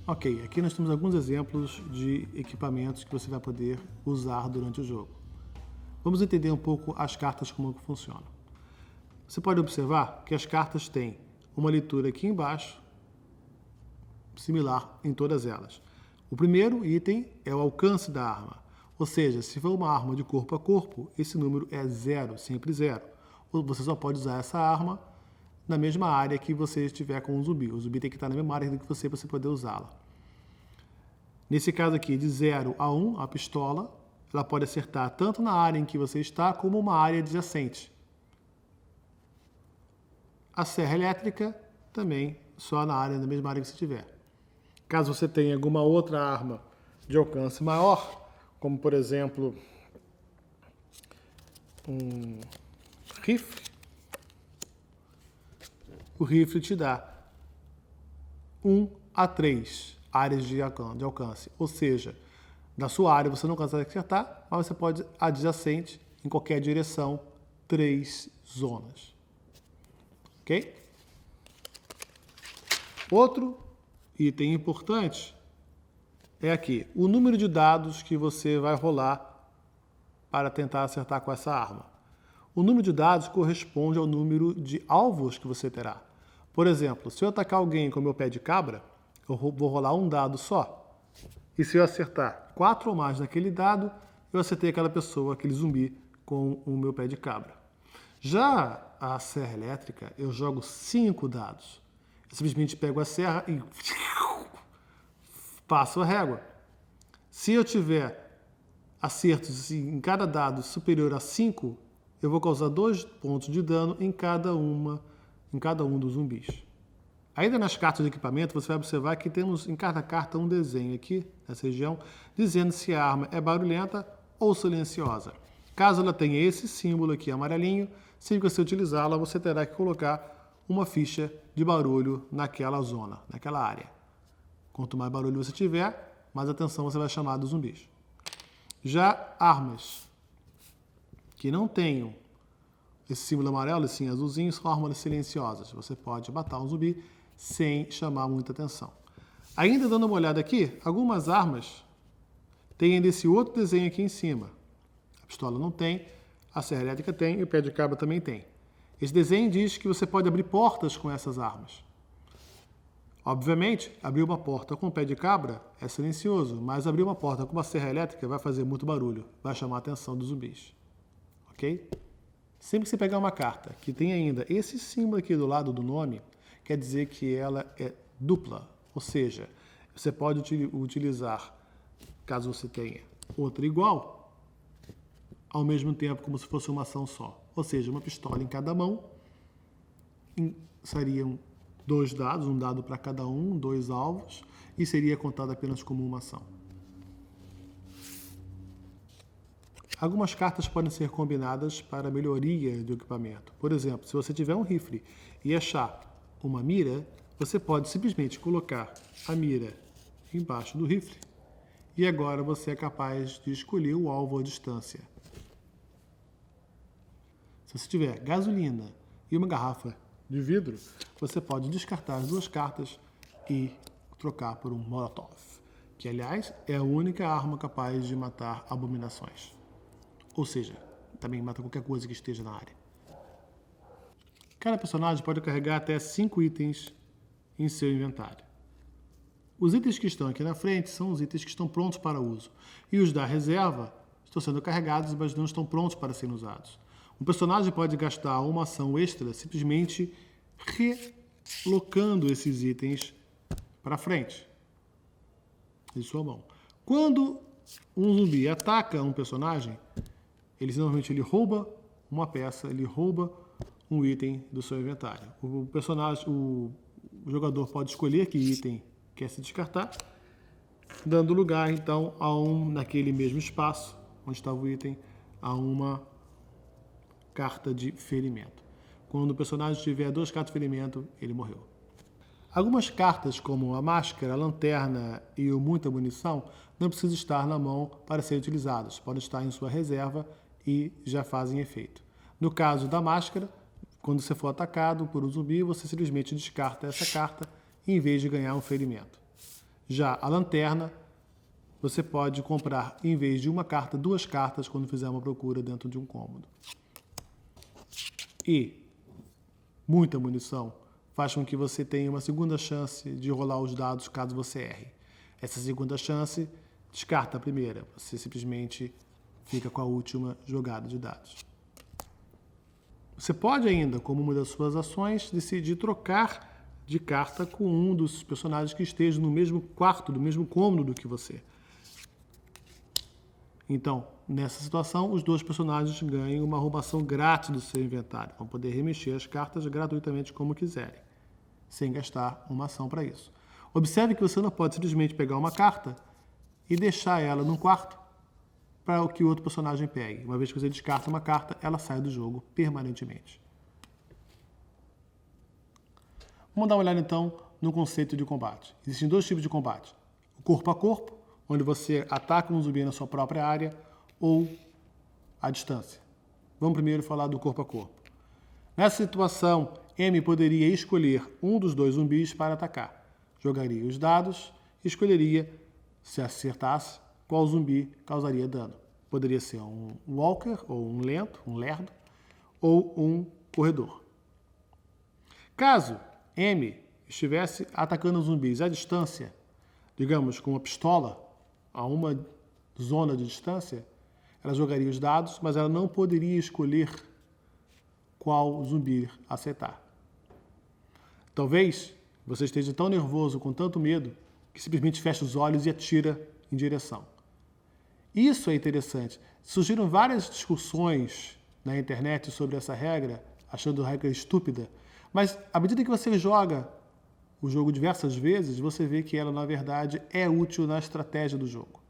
Ok, aqui nós temos alguns exemplos de equipamentos que você vai poder usar durante o jogo. Vamos entender um pouco as cartas como funcionam. Você pode observar que as cartas têm uma leitura aqui embaixo, similar em todas elas. O primeiro item é o alcance da arma, ou seja, se for uma arma de corpo a corpo, esse número é 0, sempre 0. Você só pode usar essa arma na mesma área que você estiver com o zumbi. O zumbi tem que estar na mesma área que você para você poder usá-la. Nesse caso aqui, de 0 a 1, a pistola, ela pode acertar tanto na área em que você está, como uma área adjacente. A serra elétrica, também só na mesma área que você estiver. Caso você tenha alguma outra arma de alcance maior, como por exemplo, um rifle, o rifle te dá 1 a 3 áreas de alcance. Ou seja, na sua área você não consegue acertar, mas você pode adjacente, em qualquer direção, 3 zonas. Ok? Outro item importante é aqui, o número de dados que você vai rolar para tentar acertar com essa arma. O número de dados corresponde ao número de alvos que você terá. Por exemplo, se eu atacar alguém com o meu pé de cabra, eu vou rolar um dado só. E se eu acertar 4 ou mais naquele dado, eu acertei aquela pessoa, aquele zumbi, com o meu pé de cabra. Já a serra elétrica, eu jogo 5 dados. Eu simplesmente pego a serra e passo a régua. Se eu tiver acertos em cada dado superior a 5, eu vou causar 2 pontos de dano em cada um dos zumbis. Ainda nas cartas de equipamento, você vai observar que temos em cada carta um desenho aqui, nessa região, dizendo se a arma é barulhenta ou silenciosa. Caso ela tenha esse símbolo aqui amarelinho, sempre que você utilizá-la, você terá que colocar uma ficha de barulho naquela zona, naquela área. Quanto mais barulho você tiver, mais atenção você vai chamar dos zumbis. Já armas que não tenham esse símbolo amarelo, esse azulzinho, são armas silenciosas. Você pode matar um zumbi sem chamar muita atenção. Ainda dando uma olhada aqui, algumas armas têm esse outro desenho aqui em cima. A pistola não tem, a serra elétrica tem e o pé de cabra também tem. Esse desenho diz que você pode abrir portas com essas armas. Obviamente, abrir uma porta com o pé de cabra é silencioso, mas abrir uma porta com uma serra elétrica vai fazer muito barulho, vai chamar a atenção dos zumbis. Ok? Sempre que você pegar uma carta que tem ainda esse símbolo aqui do lado do nome, quer dizer que ela é dupla, ou seja, você pode utilizar, caso você tenha outra igual, ao mesmo tempo como se fosse uma ação só. Ou seja, uma pistola em cada mão, seriam 2 dados, um dado para cada um, 2 alvos, e seria contado apenas como uma ação. Algumas cartas podem ser combinadas para melhoria do equipamento. Por exemplo, se você tiver um rifle e achar uma mira, você pode simplesmente colocar a mira embaixo do rifle e agora você é capaz de escolher o alvo à distância. Se você tiver gasolina e uma garrafa de vidro, você pode descartar as 2 cartas e trocar por um Molotov, que aliás é a única arma capaz de matar abominações. Ou seja, também mata qualquer coisa que esteja na área. Cada personagem pode carregar até 5 itens em seu inventário. Os itens que estão aqui na frente são os itens que estão prontos para uso. E os da reserva estão sendo carregados, mas não estão prontos para serem usados. Um personagem pode gastar uma ação extra simplesmente relocando esses itens para frente de sua mão. Quando um zumbi ataca um personagem, normalmente ele rouba uma peça, ele rouba um item do seu inventário. O jogador pode escolher que item quer se descartar, dando lugar então naquele mesmo espaço onde estava o item, a uma carta de ferimento. Quando o personagem tiver 2 cartas de ferimento, ele morreu. Algumas cartas, como a máscara, a lanterna e o muita munição, não precisam estar na mão para serem utilizados. Podem estar em sua reserva e já fazem efeito. No caso da máscara, quando você for atacado por um zumbi, você simplesmente descarta essa carta em vez de ganhar um ferimento. Já a lanterna, você pode comprar, em vez de uma carta, 2 cartas quando fizer uma procura dentro de um cômodo. E muita munição faz com que você tenha uma segunda chance de rolar os dados caso você erre. Essa segunda chance descarta a primeira. Você simplesmente fica com a última jogada de dados. Você pode ainda, como uma das suas ações, decidir trocar de carta com um dos personagens que esteja no mesmo quarto, no mesmo cômodo do que você. Então, nessa situação, os 2 personagens ganham uma arrumação grátis do seu inventário. Vão poder remexer as cartas gratuitamente como quiserem, sem gastar uma ação para isso. Observe que você não pode simplesmente pegar uma carta e deixar ela num quarto para que o outro personagem pegue. Uma vez que você descarta uma carta, ela sai do jogo permanentemente. Vamos dar uma olhada então no conceito de combate. Existem 2 tipos de combate. O corpo a corpo, onde você ataca um zumbi na sua própria área, ou à distância. Vamos primeiro falar do corpo a corpo. Nessa situação, M poderia escolher um dos 2 zumbis para atacar. Jogaria os dados e escolheria, se acertasse, qual zumbi causaria dano. Poderia ser um walker, ou um lento, um lerdo, ou um corredor. Caso M estivesse atacando zumbis à distância, digamos com uma pistola, a uma zona de distância, ela jogaria os dados, mas ela não poderia escolher qual zumbi acertar. Talvez você esteja tão nervoso, com tanto medo, que simplesmente fecha os olhos e atira em direção. Isso é interessante. Surgiram várias discussões na internet sobre essa regra, achando a regra estúpida, mas à medida que você joga o jogo diversas vezes, você vê que ela, na verdade, é útil na estratégia do jogo.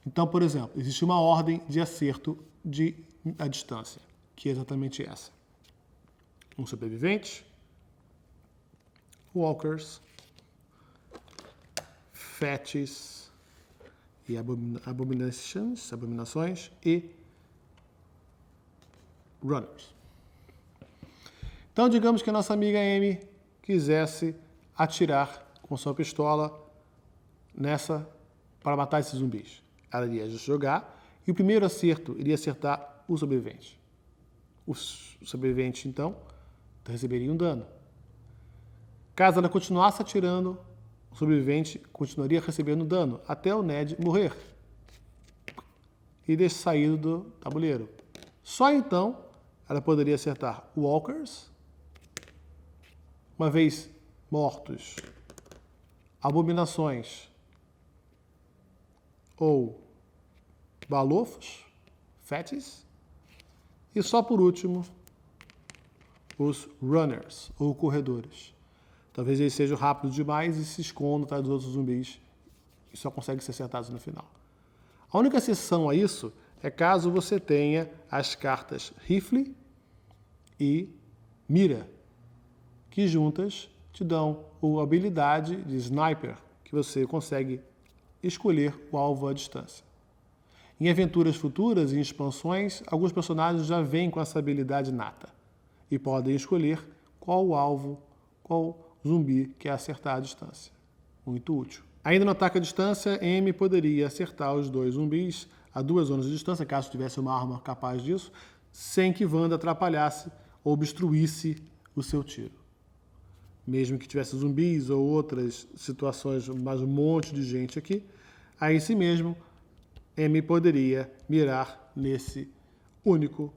Então, por exemplo, existe uma ordem de acerto à distância, que é exatamente essa. Um sobrevivente, walkers, fetches e abominações e runners. Então, digamos que a nossa amiga Amy quisesse atirar com sua pistola para matar esses zumbis. Ela iria jogar e o primeiro acerto iria acertar o sobrevivente. O sobrevivente, então, receberia um dano. Caso ela continuasse atirando, o sobrevivente continuaria recebendo dano até o Ned morrer e sair do tabuleiro. Só então ela poderia acertar walkers. Uma vez mortos, abominações ou balofos, fetis, e só por último, os runners, ou corredores. Talvez eles sejam rápidos demais e se escondam atrás dos outros zumbis e só conseguem ser acertados no final. A única exceção a isso é caso você tenha as cartas rifle e mira, que juntas te dão a habilidade de sniper, que você consegue escolher o alvo à distância. Em aventuras futuras e em expansões, alguns personagens já vêm com essa habilidade nata e podem escolher qual alvo, qual zumbi quer acertar à distância. Muito útil. Ainda no ataque à distância, M poderia acertar os 2 zumbis a 2 zonas de distância, caso tivesse uma arma capaz disso, sem que Wanda atrapalhasse ou obstruísse o seu tiro. Mesmo que tivesse zumbis ou outras situações, mais um monte de gente aqui, aí sim mesmo, M poderia mirar nesse único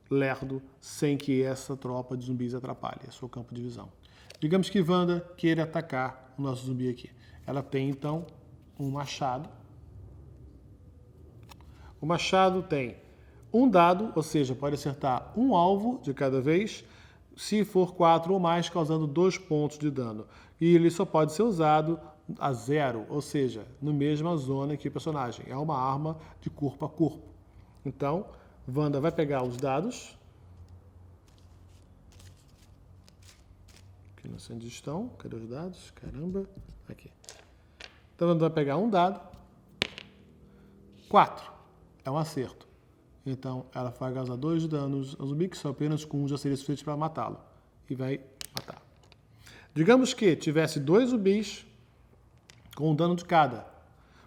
lerdo sem que essa tropa de zumbis atrapalhe o seu campo de visão. Digamos que Wanda queira atacar o nosso zumbi aqui. Ela tem, então, um machado. O machado tem um dado, ou seja, pode acertar um alvo de cada vez, se for 4 ou mais, causando 2 pontos de dano. E ele só pode ser usado a 0, ou seja, na mesma zona que o personagem. É uma arma de corpo a corpo. Então, Wanda vai pegar os dados. Aqui não sei onde estão. Cadê os dados? Caramba. Aqui. Então, Wanda vai pegar um dado. 4. É um acerto. Então, ela vai causar 2 danos ao zumbi, que só apenas com um já seria suficiente para matá-lo. E vai matar. Digamos que tivesse 2 zumbis com um dano de cada.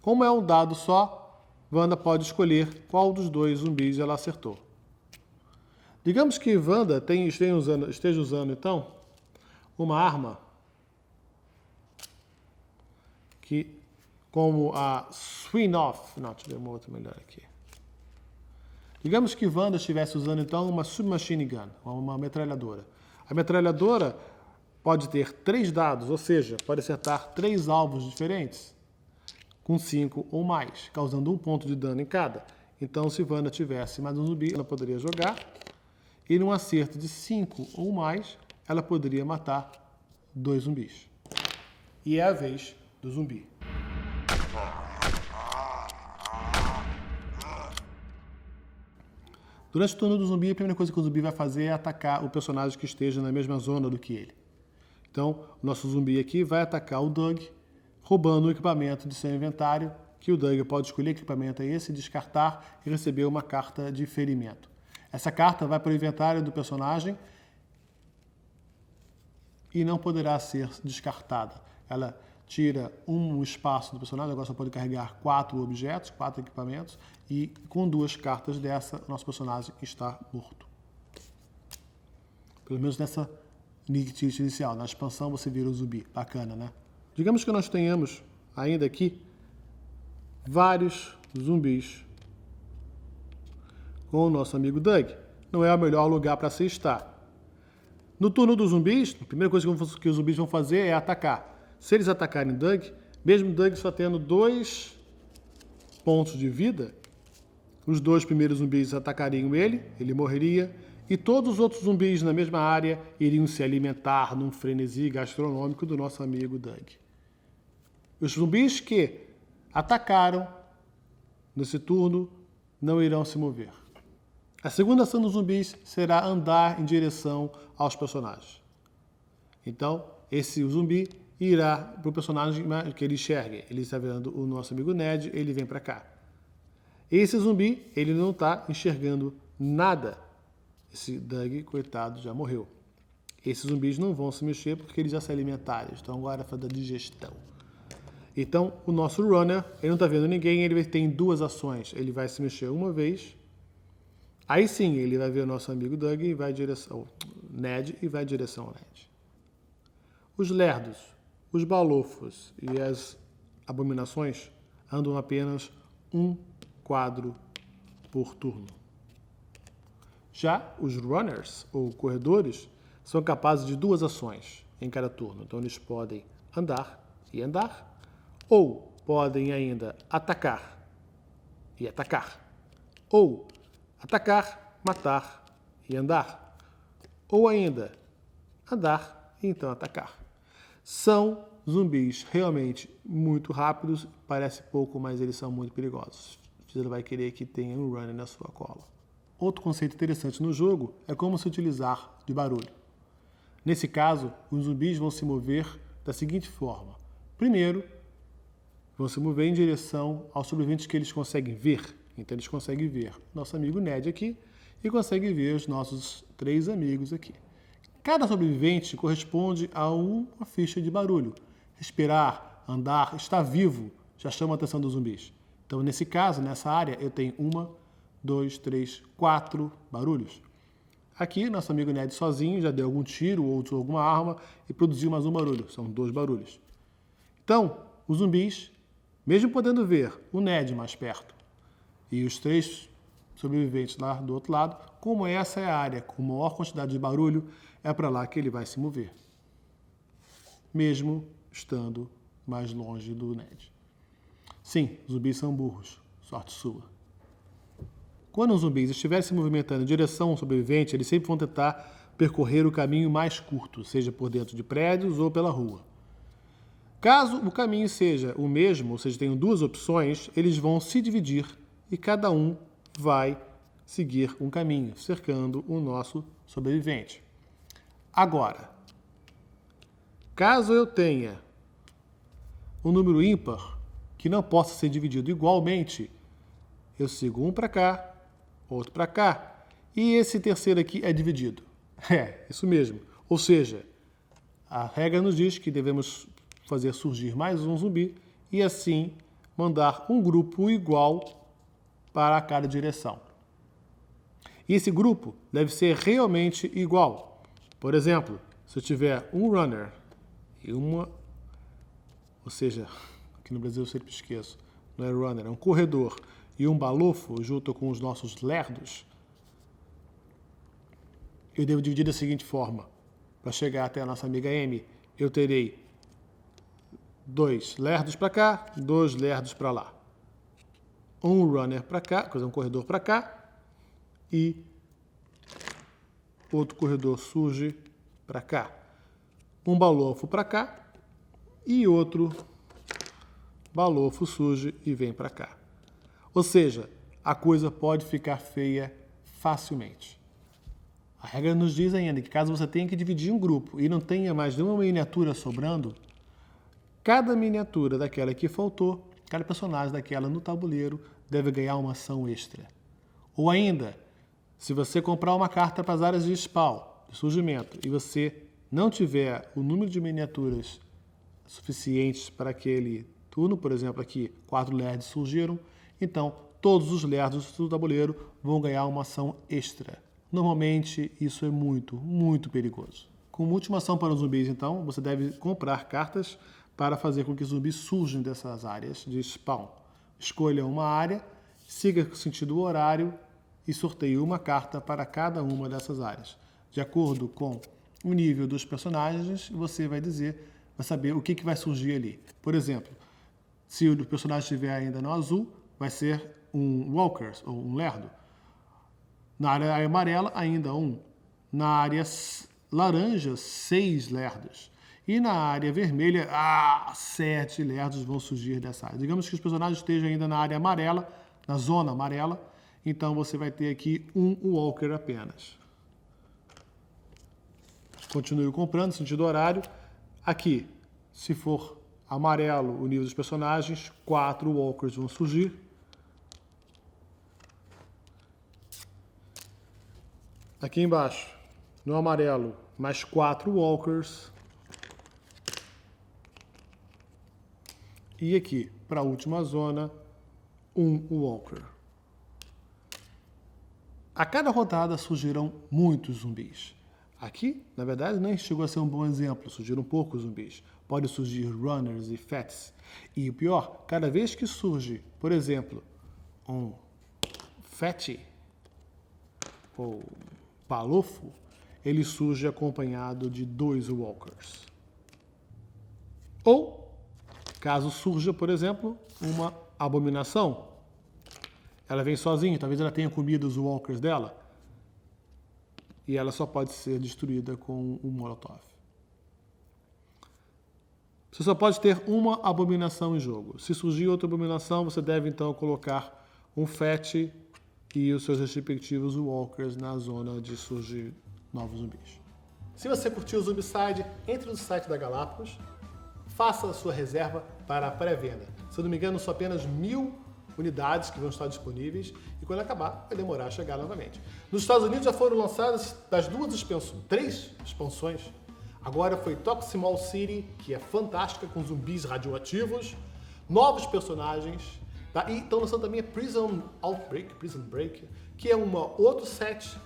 Como é um dado só, Wanda pode escolher qual dos dois zumbis ela acertou. Digamos que Wanda esteja usando, então, uma arma que, como a Swing-Off... Não, deixa eu ver uma outra melhor aqui. Digamos que Wanda estivesse usando, então, uma Submachine Gun, uma metralhadora. A metralhadora pode ter 3 dados, ou seja, pode acertar 3 alvos diferentes, com 5 ou mais, causando 1 ponto de dano em cada. Então, se Wanda tivesse mais um zumbi, ela poderia jogar, e num acerto de 5 ou mais, ela poderia matar 2 zumbis. E é a vez do zumbi. Durante o turno do zumbi, a primeira coisa que o zumbi vai fazer é atacar o personagem que esteja na mesma zona do que ele. Então, o nosso zumbi aqui vai atacar o Doug, roubando o equipamento de seu inventário, que o Doug pode escolher que equipamento é esse, descartar e receber uma carta de ferimento. Essa carta vai para o inventário do personagem e não poderá ser descartada. Ela tira um espaço do personagem, agora só pode carregar 4 objetos, 4 equipamentos, e com 2 cartas dessa, o nosso personagem está morto. Pelo menos nessa Nicktish inicial. Na expansão você vira o zumbi. Bacana, né? Digamos que nós tenhamos ainda aqui vários zumbis com o nosso amigo Doug. Não é o melhor lugar para se estar. No turno dos zumbis, a primeira coisa que os zumbis vão fazer é atacar. Se eles atacarem Doug, mesmo Doug só tendo 2 pontos de vida, os 2 primeiros zumbis atacariam ele morreria, e todos os outros zumbis na mesma área iriam se alimentar num frenesi gastronômico do nosso amigo Doug. Os zumbis que atacaram nesse turno não irão se mover. A segunda ação dos zumbis será andar em direção aos personagens. Então, esse zumbi irá para o personagem que ele enxergue. Ele está vendo o nosso amigo Ned, ele vem para cá. Esse zumbi, ele não está enxergando nada. Esse Doug, coitado, já morreu. Esses zumbis não vão se mexer porque eles já se alimentaram. Estão agora fazendo a digestão. Então, o nosso runner, ele não está vendo ninguém, ele tem 2 ações. Ele vai se mexer uma vez. Aí sim, ele vai ver o nosso amigo Doug e vai em direção Ned e vai em direção ao Ned. Os lerdos, os balofos e as abominações andam apenas 1 quadro por turno. Já os runners, ou corredores, são capazes de 2 ações em cada turno. Então eles podem andar e andar, ou podem ainda atacar e atacar, ou atacar, matar e andar, ou ainda andar e então atacar. São zumbis realmente muito rápidos, parece pouco, mas eles são muito perigosos. Você vai querer que tenha um runner na sua cola. Outro conceito interessante no jogo é como se utilizar de barulho. Nesse caso, os zumbis vão se mover da seguinte forma. Primeiro, vão se mover em direção aos sobreviventes que eles conseguem ver. Então eles conseguem ver nosso amigo Ned aqui e conseguem ver os nossos 3 amigos aqui. Cada sobrevivente corresponde a uma ficha de barulho. Respirar, andar, estar vivo já chama a atenção dos zumbis. Então, nesse caso, nessa área, eu tenho 1, 2, 3, 4 barulhos. Aqui, nosso amigo Ned sozinho já deu algum tiro ou usou alguma arma e produziu mais um barulho. São 2 barulhos. Então, os zumbis, mesmo podendo ver o Ned mais perto e os 3 sobreviventes lá do outro lado, como essa é a área com maior quantidade de barulho, é para lá que ele vai se mover, mesmo estando mais longe do Ned. Sim, zumbis são burros, sorte sua. Quando os zumbis estiverem se movimentando em direção ao sobrevivente, eles sempre vão tentar percorrer o caminho mais curto, seja por dentro de prédios ou pela rua. Caso o caminho seja o mesmo, ou seja, tenham 2 opções, eles vão se dividir e cada um vai seguir um caminho, cercando o nosso sobrevivente. Agora, caso eu tenha um número ímpar que não possa ser dividido igualmente, eu sigo um para cá, outro para cá, e esse terceiro aqui é dividido. É, isso mesmo. Ou seja, a regra nos diz que devemos fazer surgir mais um zumbi e assim mandar um grupo igual para cada direção. E esse grupo deve ser realmente igual. Por exemplo, se eu tiver um runner e ou seja, aqui no Brasil eu sempre esqueço, não é runner, é um corredor, e um balofo junto com os nossos lerdos, eu devo dividir da seguinte forma. Para chegar até a nossa amiga M, eu terei 2 lerdos para cá, 2 lerdos para lá. Um runner para cá, um corredor para cá, e outro corredor surge para cá. Um balofo para cá e outro balofo surge e vem para cá. Ou seja, a coisa pode ficar feia facilmente. A regra nos diz ainda que caso você tenha que dividir um grupo e não tenha mais nenhuma miniatura sobrando, cada miniatura daquela que faltou, cada personagem daquela no tabuleiro deve ganhar uma ação extra. Ou ainda, se você comprar uma carta para as áreas de spawn, de surgimento, e você não tiver o número de miniaturas suficientes para aquele turno, por exemplo, aqui 4 lerds surgiram, então todos os lerdos do tabuleiro vão ganhar uma ação extra. Normalmente isso é muito, muito perigoso. Como última ação para os zumbis, então, você deve comprar cartas para fazer com que zumbis surjam dessas áreas de spawn. Escolha uma área, siga o sentido horário e sorteie uma carta para cada uma dessas áreas. De acordo com o nível dos personagens, você vai saber o que vai surgir ali. Por exemplo, se o personagem estiver ainda no azul, vai ser um walker, ou um lerdo. Na área amarela, ainda um. Na área laranja, 6 lerdos. E na área vermelha, 7 lerdos vão surgir dessa área. Digamos que os personagens estejam ainda na área amarela, na zona amarela, então você vai ter aqui um walker apenas. Continue comprando, sentido horário. Aqui, se for amarelo o nível dos personagens, 4 walkers vão surgir. Aqui embaixo, no amarelo, mais 4 walkers. E aqui, para a última zona, um walker. A cada rodada surgirão muitos zumbis. Aqui, na verdade, nem chegou a ser um bom exemplo, surgiram poucos zumbis. Pode surgir runners e fats. E o pior, cada vez que surge, por exemplo, um fatty ou balofo, ele surge acompanhado de 2 walkers. Ou, caso surja, por exemplo, uma abominação, ela vem sozinha, talvez ela tenha comido os walkers dela, e ela só pode ser destruída com um molotov. Você só pode ter uma abominação em jogo. Se surgir outra abominação, você deve então colocar um fatty e os seus respectivos walkers na zona de surgir novos zumbis. Se você curtiu o Zombicide, entre no site da Galápagos, faça a sua reserva para a pré-venda. Se eu não me engano, são apenas 1000 unidades que vão estar disponíveis e quando acabar, vai demorar a chegar novamente. Nos Estados Unidos já foram lançadas das 3 expansões. Agora foi Toximol City, que é fantástica, com zumbis radioativos, novos personagens, tá? E estão lançando também a Prison Break, que é outro set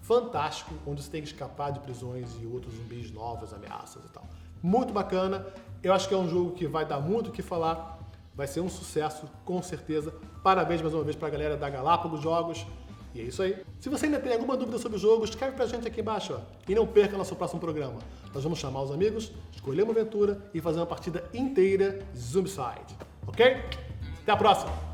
fantástico, onde você tem que escapar de prisões e outros zumbis novos, ameaças e tal. Muito bacana, eu acho que é um jogo que vai dar muito o que falar, vai ser um sucesso, com certeza. Parabéns mais uma vez para a galera da Galápagos Jogos. E é isso aí. Se você ainda tem alguma dúvida sobre o jogo, escreve pra gente aqui embaixo, ó. E não perca nosso próximo programa. Nós vamos chamar os amigos, escolher uma aventura e fazer uma partida inteira de Zombicide. Ok? Até a próxima!